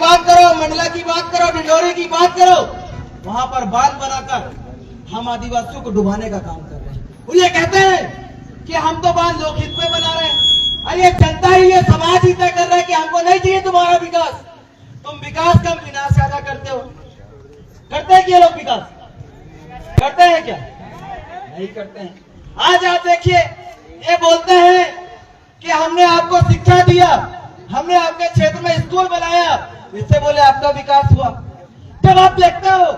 बात करो, मंडला की बात करो, ढिंढोरी की बात करो, वहां पर बांध बनाकर हम आदिवासियों को डुबाने का काम कर रहे हैं। और ये कहते हैं कि हम तो बांध लोकहित में बना रहे हैं। अरे जनता ही, ये समाज ही तय कर रहा है कि हमको नहीं चाहिए तुम्हारा विकास। तुम विकास का विनाश ज्यादा करते हो। करते हैं क्या लोग विकास? करते हैं क्या? नहीं करते हैं। आज आप देखिए, ये बोलते हैं कि हमने आपको शिक्षा दिया, हमने आपके क्षेत्र में स्कूल बनाया, इससे बोले आपका विकास हुआ। जब आप देखते हो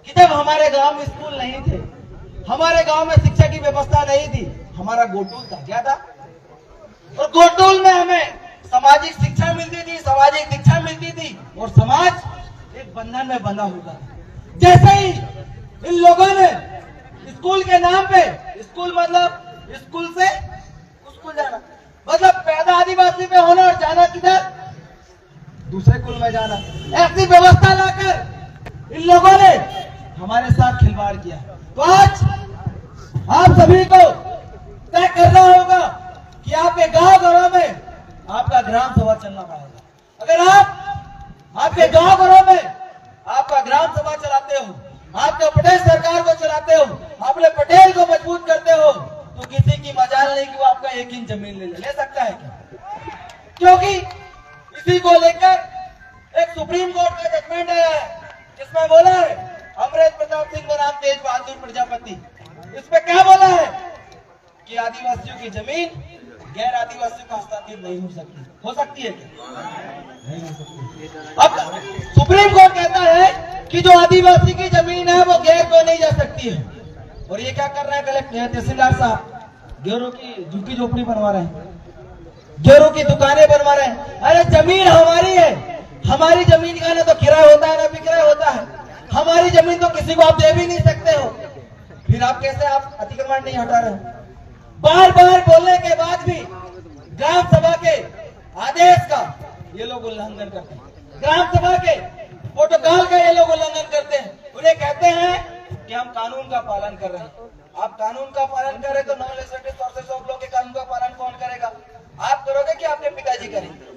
कि जब हमारे गांव में स्कूल नहीं थे, हमारे गांव में शिक्षा की व्यवस्था नहीं थी, हमारा गोटूल था, क्या था? और गोटूल में हमें सामाजिक शिक्षा मिलती थी, सामाजिक दीक्षा मिलती थी, और समाज एक बंधन में बंधा हुआ था। जैसे ही इन लोगों ने स्कूल के नाम पे, स्कूल मतलब स्कूल से स्कूल जाना, मतलब पैदा आदिवासी में होना और जाना किधर? दूसरे कुल में जाना। ऐसी व्यवस्था लाकर इन लोगों ने हमारे साथ खिलवाड़ किया। तो आज आप सभी को तय करना होगा कि आपके गांव घरों में आपका ग्राम सभा चलना पड़ेगा। अगर आप आपके गांव घरों में आपका ग्राम सभा चलाते हो, आपके पटेल सरकार को चलाते हो, अपने पटेल को मजबूत करते हो, तो किसी की मजाल नहीं कि वो आपका 1 इंच जमीन ले सकता है क्या? क्योंकि इसी को लेकर एक सुप्रीम कोर्ट का जजमेंट आया है, जिसमें बोला है अमरेश प्रताप सिंह बनाम तेज बहादुर प्रजापति। इसमें क्या बोला है कि आदिवासियों की जमीन गैर आदिवासियों का हस्तांतरित नहीं हो सकती। हो सकती है क्या? नहीं हो सकती। अब सुप्रीम कोर्ट कहता है कि जो आदिवासी की जमीन है वो गैर को नहीं जा सकती है। और ये क्या कर रहे हैं कलेक्टर तहसीलदार साहब? गेरों की झुग्गी झोपड़ी बनवा रहे हैं, गेरों की दुकानें बनवा रहे हैं। अरे जमीन हमारी है, हमारी जमीन का ना तो किराया होता है ना विक्रय होता है। हमारी जमीन तो किसी को आप दे भी नहीं सकते हो, फिर आप कैसे आप अतिक्रमण नहीं हटा रहे हो? बार बार बोलने के बाद भी ग्राम सभा के आदेश का ये लोग उल्लंघन करते हैं, ग्राम सभा के प्रोटोकॉल का ये लोग उल्लंघन करते हैं। उन्हें कहते हैं कि हम कानून का पालन कर रहे हैं। आप कानून का पालन करें तो non legislative sources of law के कानून का पालन कौन करेगा? आप करोगे कि आपके पिताजी करेंगे?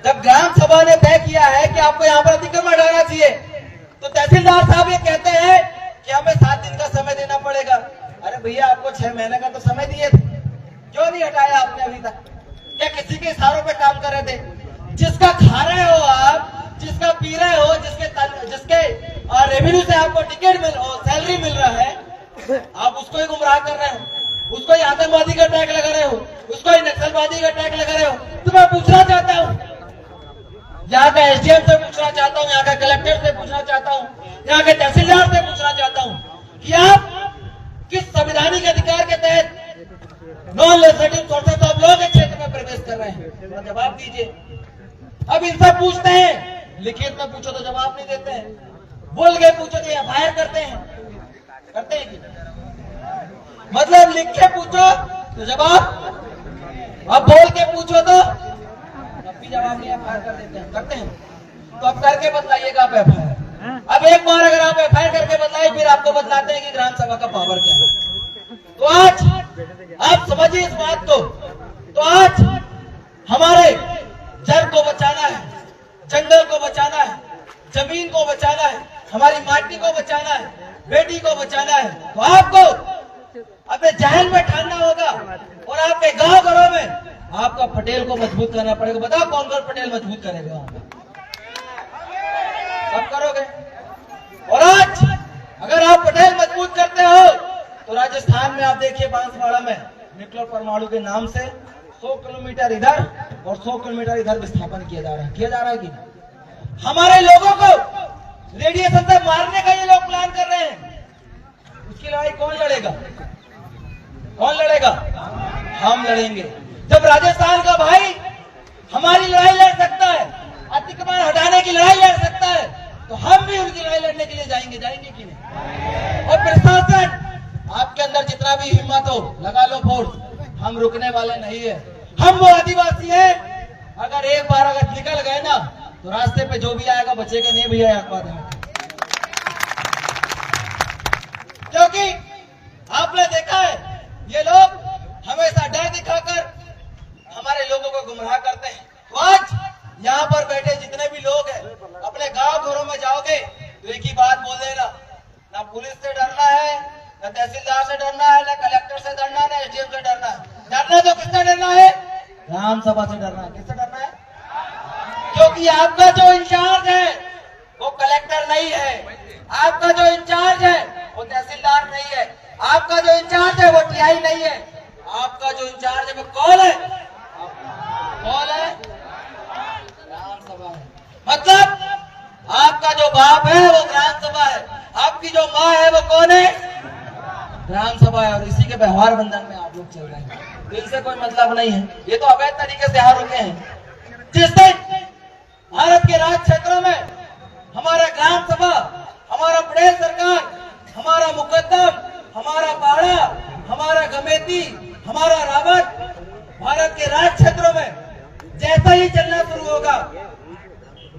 जब ग्राम सभा ने तय किया है कि आपको यहाँ पर अतिक्रमण हटाना चाहिए, तो तहसीलदार साहब ये कहते हैं कि हमें 7 दिन का समय देना पड़ेगा। अरे भैया, आपको 6 महीने का तो समय दिए थे, क्यों नहीं हटाया आपने अभी तक? क्या किसी के इशारों पे काम कर रहे थे? जिसका खा रहे हो आप, जिसका पी रहे हो, जिसके रेवेन्यू से आपको टिकट सैलरी मिल रहा है, आप उसको ही गुमराह कर रहे हो, उसको ही आतंकवादी का टैग लगा रहे हो, उसको ही नक्सलवादी का टैग लगा रहे हो। तो मैं पूछना चाहता हूँ, यहाँ का एसडीएम से पूछना चाहता हूँ, यहाँ का कलेक्टर से पूछना चाहता हूँ, यहाँ के तहसीलदार से पूछना चाहता हूँ कि आप किस संवैधानिक अधिकार के तहत non legislative sources of law के क्षेत्र में प्रवेश कर रहे हैं? तो जवाब दीजिए। अब इनसे पूछते हैं, लिखित में पूछो तो जवाब नहीं देते हैं, बोल के पूछो तो एफआईआर करते हैं कि मतलब लिख के पूछो तो जवाब, अब बोल के पूछो तो तब भी जवाब नहीं, एफआईआर कर देते हैं, करते हैं। तो अब करके बतलाइएगा आप एफआईआर। अब एक बार अगर आप एफआईआर करके बतलाए, फिर आपको बतलाते हैं कि ग्राम सभा का पावर क्या है। तो आज आप समझिए इस बात को। तो आज हमारे जल को बचाना है, जंगल को बचाना है, जमीन को बचाना है, हमारी माटी को बचाना है, बेटी को बचाना है। तो आपको अपने जहन में ठानना होगा और आपके गांव घरों में आपका पटेल को मजबूत करना पड़ेगा। बताओ कौन कौन पटेल मजबूत करेगा? सब करोगे। और आज अगर आप पटेल मजबूत करते हो तो राजस्थान में आप देखिए, बांसवाड़ा में न्यूक्लियर परमाणु के नाम से 100 किलोमीटर इधर और 100 किलोमीटर इधर विस्थापन किया जा रहा है। किया जा रहा है कि नहीं? हमारे लोगों को रेडिएशन से मारने का ये लोग प्लान कर रहे हैं। उसकी लड़ाई कौन लड़ेगा? कौन लड़ेगा? हम लड़ेंगे। जब राजस्थान का भाई हमारी लड़ाई लड़ सकता है, अतिक्रमण हटाने की लड़ाई लड़ सकता है, तो हम भी उनकी लड़ाई लड़ने के लिए जाएंगे कि नहीं? और प्रशासन, आपके अंदर जितना भी हिम्मत हो लगा लो फोर्स, हम रुकने वाले नहीं है। हम वो आदिवासी हैं, अगर एक बार अगर निकल गए ना तो रास्ते पे जो भी आएगा बचेगा नहीं भैया, एक बात है। क्योंकि आपने देखा है ये लोग हमेशा डर दिखाकर गुमराह करते हैं। तो आज यहाँ पर बैठे जितने भी लोग हैं, अपने गांव घरों में जाओगे तो एक ही बात बोल देना, ना पुलिस से डरना है, ना तहसीलदार से डरना है, ना कलेक्टर से डरना है, ना एसडीएम से डरना है। डरना तो किससे डरना है? ग्राम सभा से डरना है। किससे डरना है? क्योंकि आपका जो इंचार्ज है वो कलेक्टर नहीं है, आपका जो इंचार्ज है वो तहसीलदार नहीं है, आपका जो इंचार्ज है वो टीआई नहीं है, आपका जो इंचार्ज है वो कौन है? कौन है? ग्राम सभा है। मतलब आपका जो बाप है वो ग्राम सभा है, आपकी जो माँ है वो कौन है? ग्राम सभा है। और इसी के व्यवहार बंधन में आप लोग चल रहे हैं, तो इनसे कोई मतलब नहीं है। ये तो अवैध तरीके से यहाँ रुके हैं। जिस दिन भारत के राज्य क्षेत्रों में हमारा ग्राम सभा, हमारा प्रदेश सरकार, हमारा मुकद्दम, हमारा पाड़ा, हमारा गमेती, हमारा रावत भारत के राज्य क्षेत्रों में जैसा ही चलना शुरू होगा,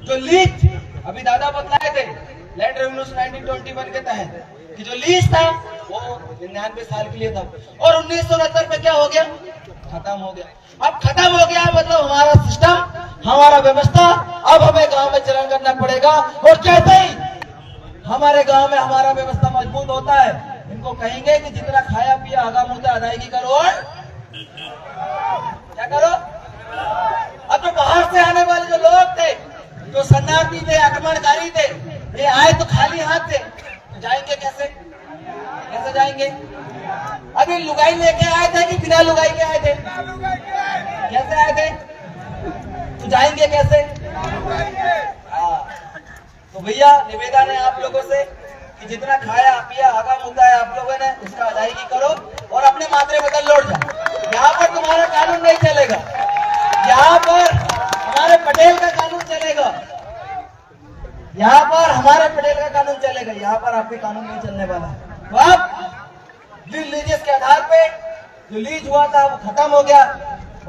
जो लीज अभी दादा बतलाए थे लैंड रेवेन्यू 1921 के तहत कि जो लीज था वो 99 साल के लिए था, और 1969 में क्या हो गया? खत्म हो गया। अब खत्म हो गया मतलब हमारा सिस्टम, हमारा व्यवस्था अब हमें गांव में चलन करना पड़ेगा। और जैसे ही हमारे गांव में हमारा व्यवस्था मजबूत होता है, इनको कहेंगे कि जितना खाया पिया हगा मुद्दा अदायगी करो। और क्या करो? अब जो बाहर से आने वाले जो लोग थे, जो शरणार्थी थे, आक्रमणकारी थे, ये आए तो खाली हाथ थे, तो जाएंगे कैसे? कैसे जाएंगे? अभी लुगाई लेके आए थे कि बिना लुगाई के आए थे? कैसे आए थे? तो जाएंगे कैसे? तो भैया निवेदन है आप लोगों से कि जितना खाया पिया हगा मुद्दा है आप लोगों ने उसका अदायगी करो और अपने मात्रे बदल लौट जाओ। यहाँ पर तुम्हारा कानून नहीं चलेगा, यहाँ पर हमारे पटेल का कानून चलेगा, यहाँ पर हमारे पटेल का कानून चलेगा, यहाँ पर आपके कानून नहीं चलने वाला है। तो अब लीजेस के आधार पे जो लीज हुआ था वो खत्म हो गया,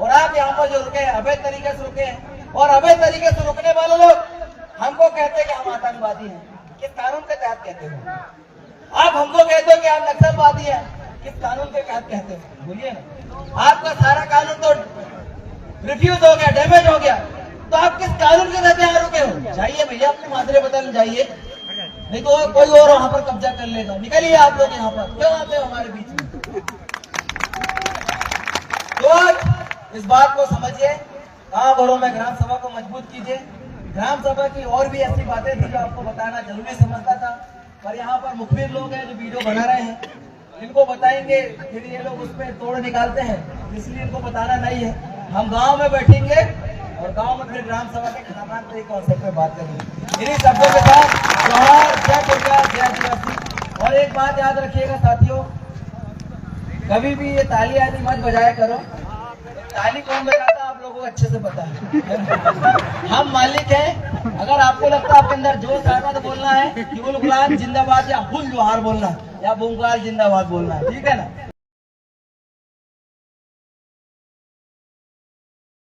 और आप यहाँ पर जो रुके अवैध तरीके से रुके हैं, और अवैध तरीके से रुकने वाले लोग हमको कहते हैं कि हम आतंकवादी हैं। किस कानून के तहत कहते हैं? आप हमको कहते हो कि आप नक्सलवादी हैं, किस कानून के तहत कहते हैं? बोलिए ना। आपका सारा कानून तो रिफ्यूज हो गया, डैमेज हो गया, तो आप किस कानून के तहत यहाँ रुके हो? जाइए भैया अपने मादरे बदल जाइए, नहीं तो कोई और वहां पर कब्जा कर लेगा। निकलिए आप लोग यहाँ पर, क्यों आते हो हमारे बीच में? तो इस बात को समझिए, गाँव घरों में ग्राम सभा को मजबूत कीजिए। ग्राम सभा की और भी ऐसी बातें थी जो आपको बताना जरूरी समझता था, पर यहाँ पर मुखबिर लोग हैं जो वीडियो बना रहे हैं, इनको बताएंगे फिर ये लोग उसमें तोड़ निकालते हैं, इसलिए इनको बताना नहीं है। हम गांव में बैठेंगे और गांव में फिर ग्राम सभा के खतरनाक तरीके कॉन्सेप्ट पे बात करेंगे। इन्हीं शब्दों के साथ जोहार, जय दुर्गा, जय आदिवासी। और एक बात याद रखिएगा साथियों, कभी भी ये ताली आदि मत बजाया करो। ताली कौन बजाता आप लोगों को अच्छे से पता है। हम मालिक हैं, अगर आपको लगता है आपके अंदर जोश आएगा तो बोलना है कि बुल गुलाम जिंदाबाद, या हुल जोहार बोलना है, या बुंगाल जिंदाबाद बोलना है, ठीक है ना?